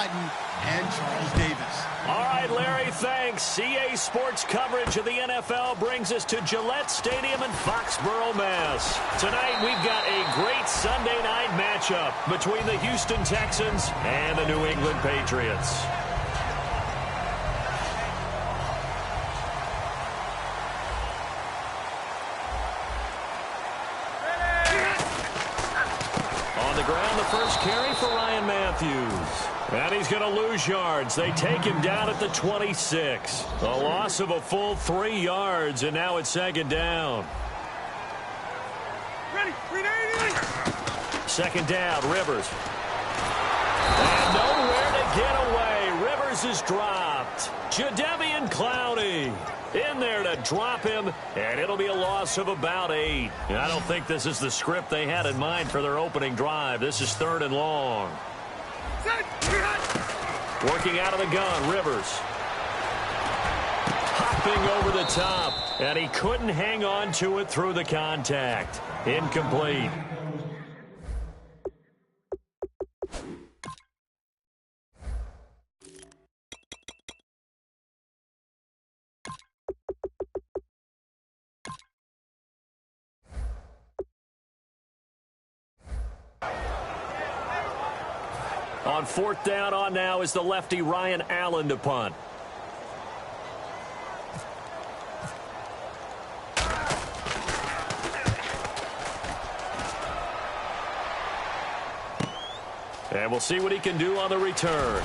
Sutton and Charles Davis. All right, Larry, thanks. CA Sports coverage of the NFL brings us to Gillette Stadium in Foxborough, Mass. Tonight, we've got a great Sunday night matchup between the Houston Texans and the New England Patriots. On the ground, the first carry for Ryan Matthews. And he's going to lose yards. They take him down at the 26. A loss of a full 3 yards, and now it's second down. Ready. Second down, Rivers. And nowhere to get away. Rivers is dropped. Jadeveon Clowney in there to drop him, and it'll be a loss of about 8. I don't think this is the script they had in mind for their opening drive. This is 3rd and long. Working out of the gun, Rivers. Hopping over the top, and he couldn't hang on to it through the contact. Incomplete. On 4th down on now is the lefty Ryan Allen to punt. And we'll see what he can do on the return.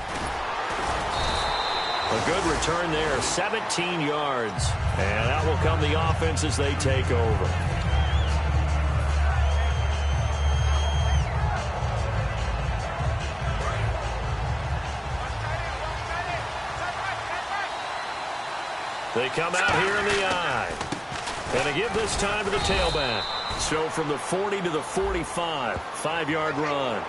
A good return there, 17 yards. And that will come the offense as they take over. They come out here in the eye. And they give this time to the tailback. So from the 40 to the 45, 5-yard run.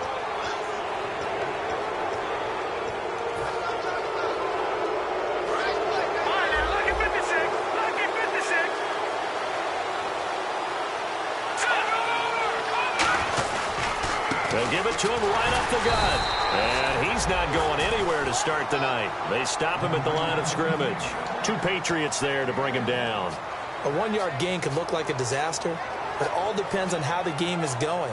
They'll give it to him right up the gut. And he's not going anywhere to start the night. They stop him at the line of scrimmage. 2 Patriots there to bring him down. A 1-yard gain could look like a disaster, but it all depends on how the game is going.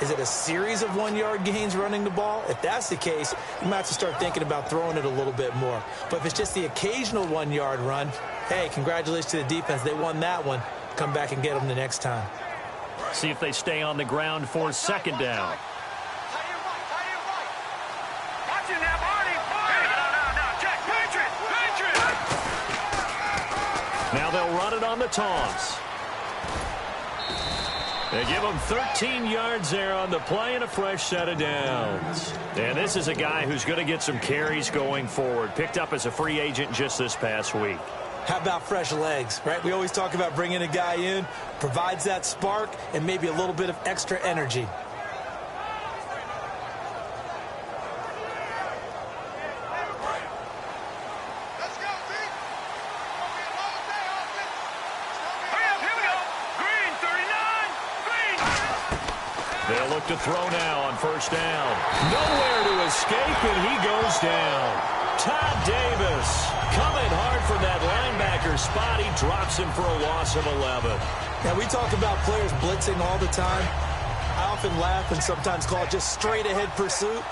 Is it a series of 1-yard gains running the ball? If that's the case, you might have to start thinking about throwing it a little bit more. But if it's just the occasional 1-yard run, hey, congratulations to the defense. They won that one. Come back and get them the next time. See if they stay on the ground for 2nd down. Now they'll run it on the toss. They give him 13 yards there on the play and a fresh set of downs. And this is a guy who's going to get some carries going forward. Picked up as a free agent just this past week. How about fresh legs, right? We always talk about bringing a guy in, provides that spark and maybe a little bit of extra energy. They'll look to throw now on 1st down. Nowhere to escape, and he goes down. Todd Davis coming hard from that linebacker spot. He drops him for a loss of 11. Now, we talk about players blitzing all the time. I often laugh and sometimes call it just straight-ahead pursuit.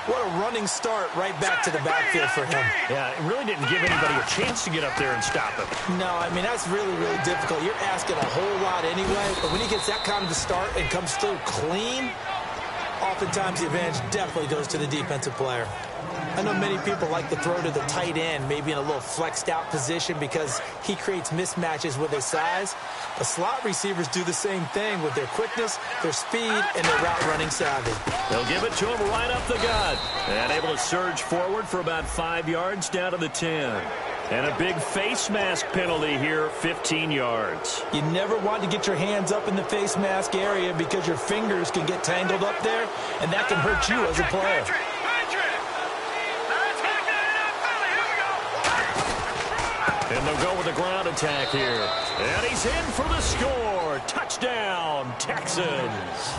What a running start right back to the backfield for him. Yeah, it really didn't give anybody a chance to get up there and stop him. No, I mean, that's really, really difficult. You're asking a whole lot anyway, but when he gets that kind of a start and comes through clean, oftentimes the advantage definitely goes to the defensive player. I know many people like to throw to the tight end, maybe in a little flexed out position because he creates mismatches with his size. The slot receivers do the same thing with their quickness, their speed, and their route running savvy. They'll give it to him right up the gut. And able to surge forward for about 5 yards down to the 10. And a big face mask penalty here, 15 yards. You never want to get your hands up in the face mask area because your fingers can get tangled up there, and that can hurt you as a player. And they'll go with the ground attack here. And he's in for the score. Touchdown, Texans.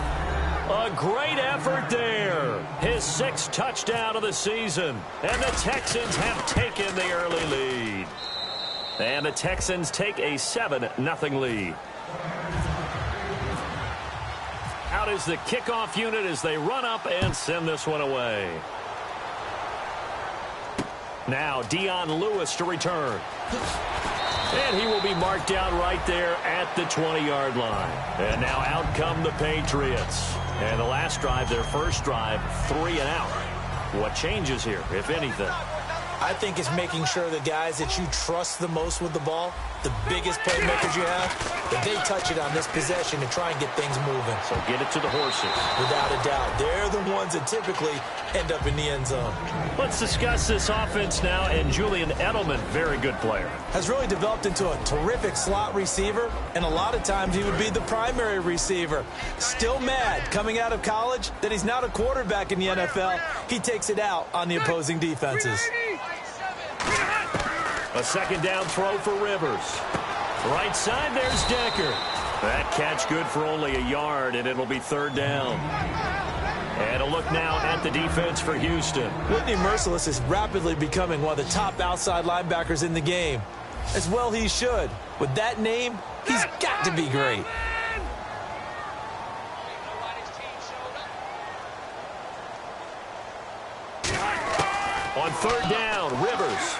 A great effort there. His 6th touchdown of the season. And the Texans have taken the early lead. And the Texans take a 7-0 lead. Out is the kickoff unit as they run up and send this one away. Now Dion Lewis to return. And he will be marked down right there at the 20-yard line. And now out come the Patriots. And the last drive, their first drive, 3 and out. What changes here, if anything? I think it's making sure the guys that you trust the most with the ball, the biggest playmakers you have, that they touch it on this possession to try and get things moving. So get it to the horses. Without a doubt. They're the ones that typically end up in the end zone. Let's discuss this offense now. And Julian Edelman, very good player. Has really developed into a terrific slot receiver, and a lot of times he would be the primary receiver. Still mad coming out of college that he's not a quarterback in the NFL. He takes it out on the opposing defenses. A second down throw for Rivers. Right side, there's Decker. That catch good for only a yard, and it'll be 3rd down. And a look now at the defense for Houston. Whitney Merciless is rapidly becoming one of the top outside linebackers in the game. As well he should. With that name, he's got to be great. On 3rd down, Rivers.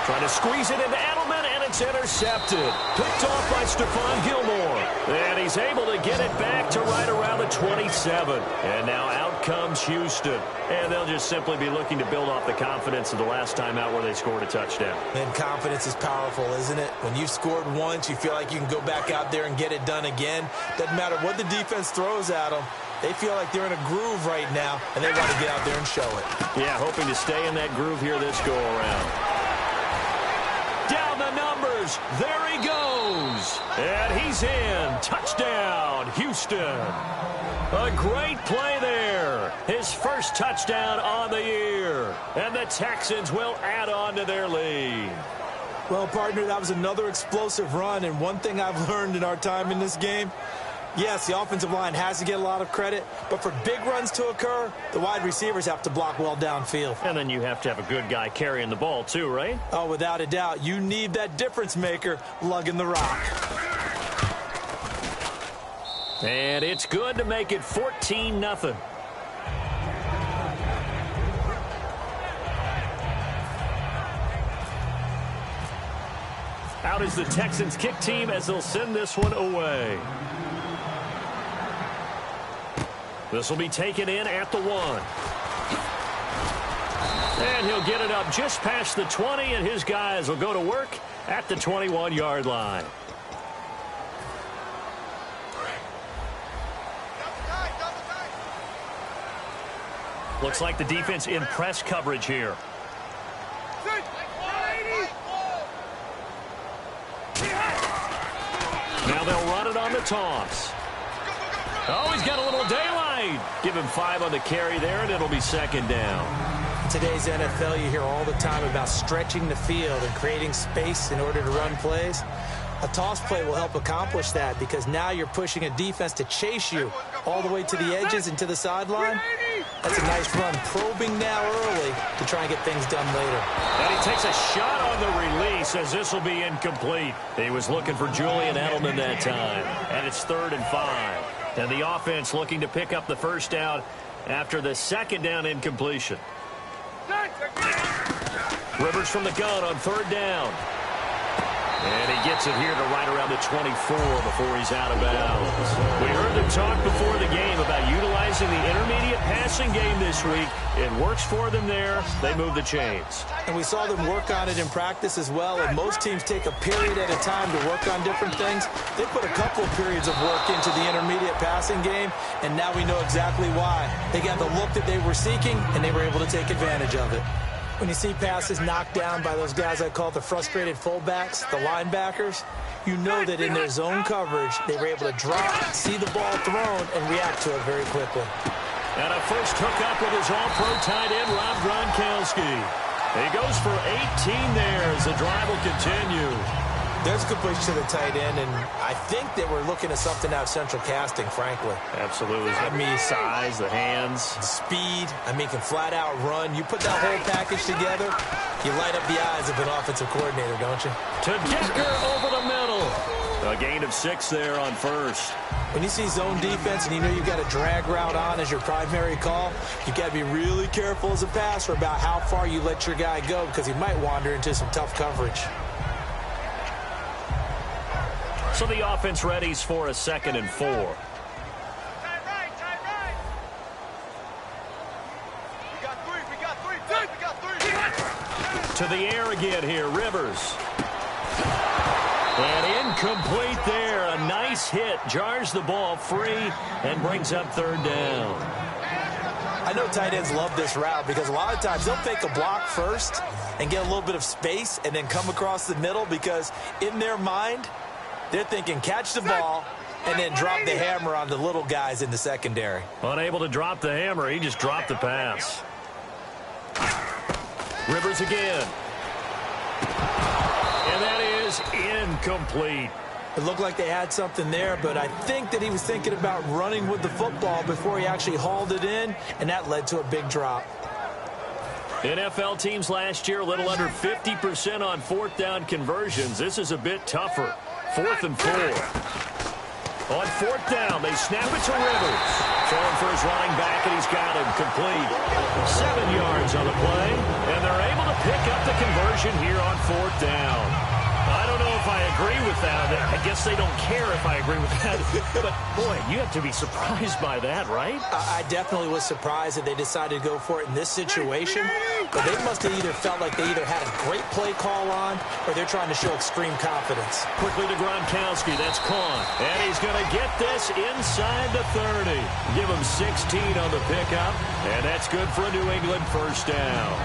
Trying to squeeze it into Edelman, and it's intercepted. Picked off by Stephon Gilmore. And he's able to get it back to right around the 27. And now out comes Houston. And they'll just simply be looking to build off the confidence of the last time out where they scored a touchdown. And confidence is powerful, isn't it? When you've scored once, you feel like you can go back out there and get it done again. Doesn't matter what the defense throws at them. They feel like they're in a groove right now, and they want to get out there and show it. Yeah, hoping to stay in that groove here this go-around. Down the numbers. There he goes. And he's in. Touchdown, Houston. A great play there. His first touchdown on the year. And the Texans will add on to their lead. Well, partner, that was another explosive run. And one thing I've learned in our time in this game, yes, the offensive line has to get a lot of credit, but for big runs to occur, the wide receivers have to block well downfield. And then you have to have a good guy carrying the ball too, right? Oh, without a doubt. You need that difference maker lugging the rock. And it's good to make it 14-0. Out is the Texans kick team as they'll send this one away. This will be taken in at the 1. And he'll get it up just past the 20, and his guys will go to work at the 21-yard line. Looks like the defense in press coverage here. Now they'll run it on the toss. Oh, he's got a little daylight. Give him 5 on the carry there, and it'll be 2nd down. In today's NFL, you hear all the time about stretching the field and creating space in order to run plays. A toss play will help accomplish that because now you're pushing a defense to chase you all the way to the edges and to the sideline. That's a nice run, probing now early to try and get things done later. And he takes a shot on the release as this will be incomplete. He was looking for Julian Edelman that time. And it's 3rd and 5. And the offense looking to pick up the first down after the 2nd down incompletion. Rivers from the gun on 3rd down. And he gets it here to right around the 24 before he's out of bounds. We heard them talk before the game about utilizing the intermediate passing game this week. It works for them there. They move the chains. And we saw them work on it in practice as well. And most teams take a period at a time to work on different things. They put a couple of periods of work into the intermediate passing game, and now we know exactly why. They got the look that they were seeking, and they were able to take advantage of it. When you see passes knocked down by those guys I call the frustrated fullbacks, the linebackers, you know that in their zone coverage, they were able to drop, see the ball thrown, and react to it very quickly. And a first hookup with his all-pro tight end, Rob Gronkowski. He goes for 18 there as the drive will continue. There's a completion to the tight end, and I think that we're looking at something out of central casting, frankly. Absolutely. I mean, size, the hands. The speed. I mean, can flat out run. You put that whole package together, you light up the eyes of an offensive coordinator, don't you? To Decker over the middle. A gain of 6 there on first. When you see zone defense and you know you've got a drag route on as your primary call, you've got to be really careful as a passer about how far you let your guy go because he might wander into some tough coverage. So the offense readies for a 2nd and 4. To the air again here, Rivers. And incomplete there. A nice hit. Jars the ball free and brings up 3rd down. I know tight ends love this route because a lot of times they'll fake a block first and get a little bit of space and then come across the middle because in their mind, they're thinking catch the ball and then drop the hammer on the little guys in the secondary. Unable to drop the hammer, he just dropped the pass. Rivers again. And that is incomplete. It looked like they had something there, but I think that he was thinking about running with the football before he actually hauled it in, and that led to a big drop. NFL teams last year a little under 50% on 4th down conversions. This is a bit tougher. 4th and 4. On 4th down, they snap it to Rivers. Throwing for his running back, and he's got him complete. 7 yards on the play, and they're able to pick up the conversion here on 4th down. I don't know if I agree with that. I guess they don't care if I agree with that. But, boy, you have to be surprised by that, right? I definitely was surprised that they decided to go for it in this situation. But they must have either felt like they either had a great play call on or they're trying to show extreme confidence. Quickly to Gronkowski. That's Kahn. And he's going to get this inside the 30. Give him 16 on the pickup. And that's good for a New England 1st down.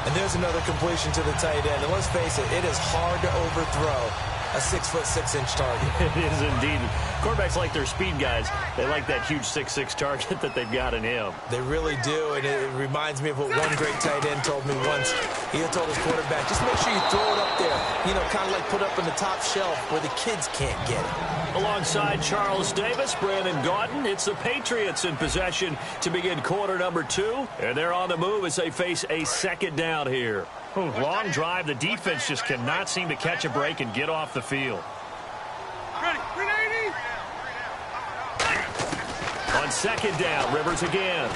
And there's another completion to the tight end. And let's face it, it is hard to overthrow a 6'6" target. It is indeed. Quarterbacks like their speed guys. They like that huge 6'6" target that they've got in him. They really do, and it reminds me of what one great tight end told me once. He had told his quarterback, just make sure you throw it up there, you know, kind of like put up in the top shelf where the kids can't get it. Alongside Charles Davis, Brandon Gaudin, it's the Patriots in possession to begin quarter number 2, and they're on the move as they face a 2nd down here. Long drive. The defense just cannot seem to catch a break and get off the field. On 2nd down, Rivers again.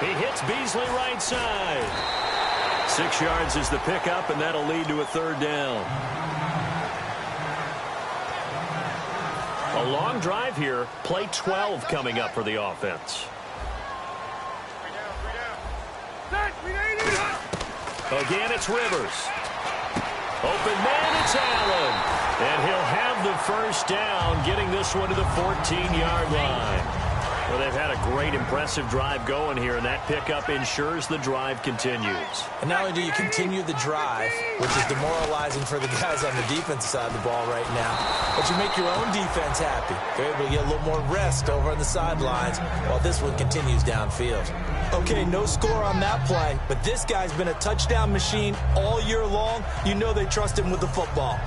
He hits Beasley right side. 6 yards is the pickup, and that'll lead to a 3rd down. A long drive here. Play 12 coming up for the offense. Again, it's Rivers. Open man, it's Allen. And he'll have the 1st down, getting this one to the 14-yard line. Well, they've had a great, impressive drive going here, and that pickup ensures the drive continues. And not only do you continue the drive, which is demoralizing for the guys on the defensive side of the ball right now, but you make your own defense happy. They're able to get a little more rest over on the sidelines while this one continues downfield. Okay, no score on that play, but this guy's been a touchdown machine all year long. You know they trust him with the football.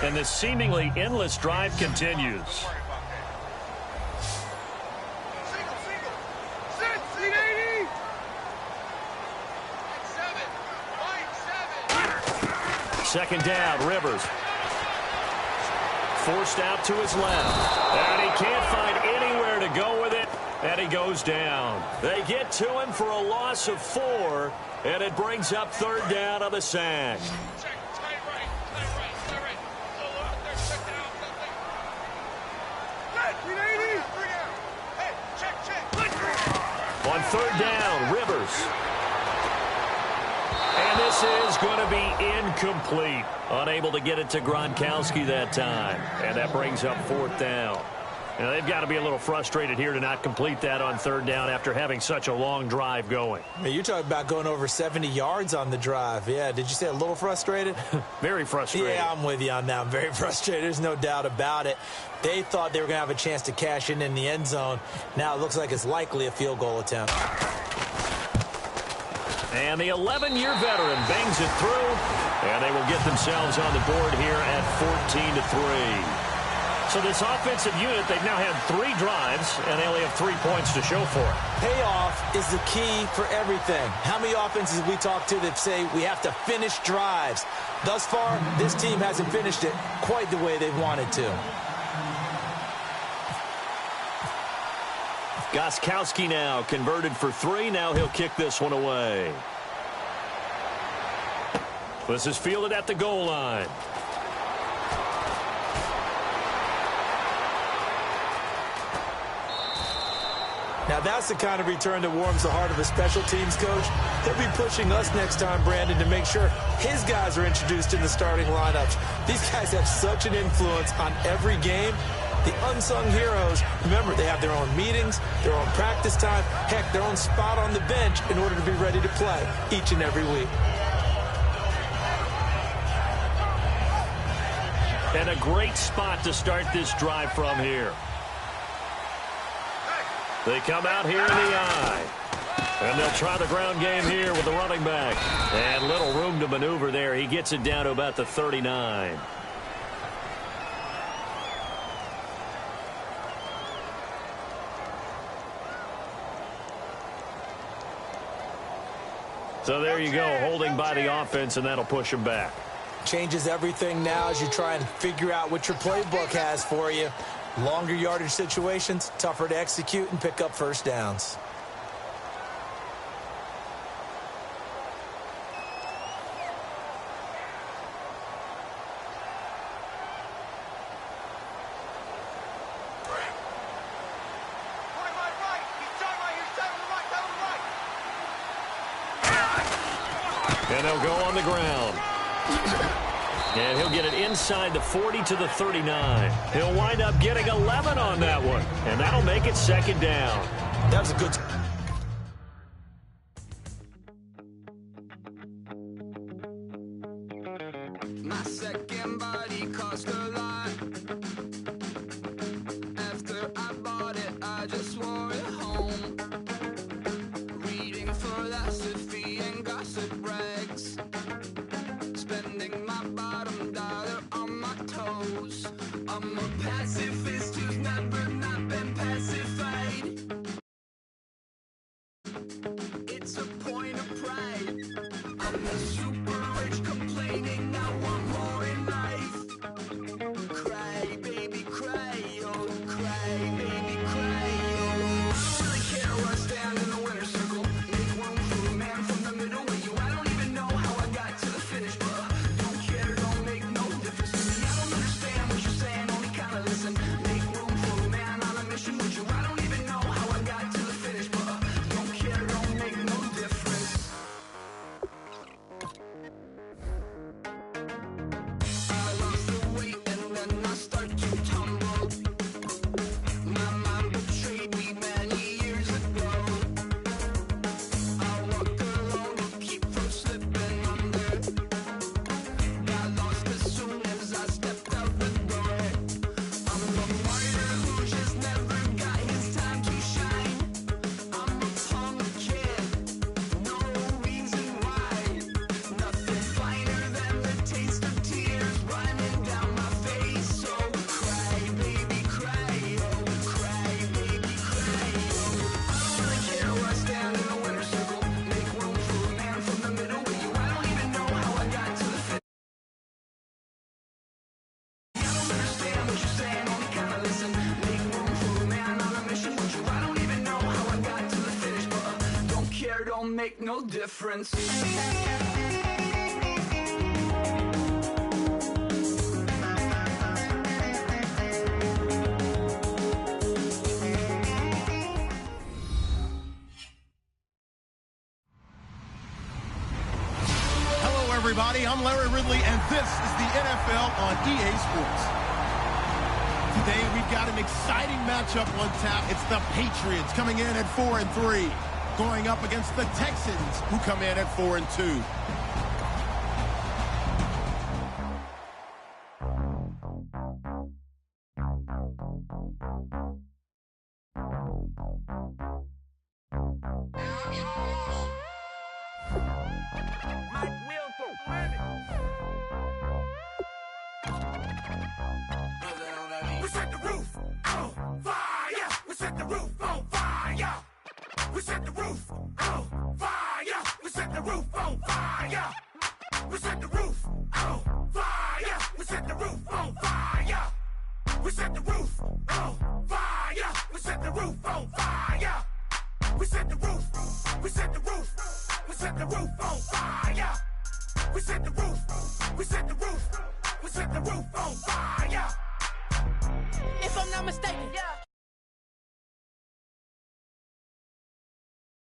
And this seemingly endless drive continues. Second down, Rivers. Forced out to his left. And he can't find anywhere to go with it. And he goes down. They get to him for a loss of 4. And it brings up 3rd down on the sack. On 3rd down, Rivers. And this is going to be incomplete. Unable to get it to Gronkowski that time. And that brings up 4th down. Now, they've got to be a little frustrated here to not complete that on 3rd down after having such a long drive going. Man, you're talking about going over 70 yards on the drive. Yeah, did you say a little frustrated? Very frustrated. Yeah, I'm with you on that. I'm very frustrated. There's no doubt about it. They thought they were going to have a chance to cash in the end zone. Now it looks like it's likely a field goal attempt. And the 11-year veteran bangs it through, and they will get themselves on the board here at 14-3. So this offensive unit, they've now had 3 drives, and they only have 3 points to show for it. Payoff is the key for everything. How many offenses we talk to that say we have to finish drives? Thus far, this team hasn't finished it quite the way they wanted to. Gostkowski now converted for 3. Now he'll kick this one away. This is fielded at the goal line. Now that's the kind of return that warms the heart of a special teams coach. He'll be pushing us next time, Brandon, to make sure his guys are introduced in the starting lineups. These guys have such an influence on every game. The unsung heroes, remember, they have their own meetings, their own practice time, heck, their own spot on the bench in order to be ready to play each and every week. And a great spot to start this drive from here. They come out here in the eye. And they'll try the ground game here with the running back. And little room to maneuver there. He gets it down to about the 39. So there you go, holding by the offense, and that'll push him back. Changes everything now as you try and figure out what your playbook has for you. Longer yardage situations, tougher to execute and pick up first downs. And they'll go on the ground. And he'll get it inside the 40 to the 39. He'll wind up getting 11 on that one. And that'll make it second down. That was a good... My second body cost a lot. After I bought it, I just wore it home. Reading philosophy and gossip rags. Spending my bottom dollar on my toes. I'm a pacifist who's never not been pacified. It's a point of pride. I'm a super rich complaining I want more in life. Cry, baby, cry, oh, cry, baby, cry, oh. I don't really care where I stand in the winner's circle. Make room for a man from the middle with you. I don't even know how I got to the finish, but don't care, don't make no difference to me. I don't understand what you're saying, only kinda listen. Make room for a man on a mission with you. I don't even know how I got to the finish, but don't care, don't make no difference. I lost the weight and then I start to tumble. My mind betrayed me many years ago. I walk alone to keep from slipping under. Got lost as soon as I stepped out the door. I'm a martyr who just never got his time to shine. I'm a punk kid, no reason why. Nothing finer than the taste of tears running down my face. So cry, baby, cry, oh, cry, baby, cry, oh. I don't really care where I stand in the winner's circle. Make room for a man from the middle with you. I don't even know how I got to the finish. I don't understand what you're saying, only kinda listen. Make room for a man on a mission with you. I don't even know how I got to the finish, but don't care, don't make no difference. Hello, everybody. I'm Larry Ridley, and this is the NFL on EA Sports. Today, we've got an exciting matchup on tap. It's the Patriots coming in at 4-3, going up against the Texans, who come in at 4-2. We set the roof on fire. We set the roof on fire. We set the roof on fire. We set the roof on fire. We set the roof on fire. We set the roof on fire. We set the roof on fire. We set the roof on fire. We set the roof. We set the roof. We set the roof on fire. We set the roof. We set the roof. We set the roof on fire. If I'm not mistaken,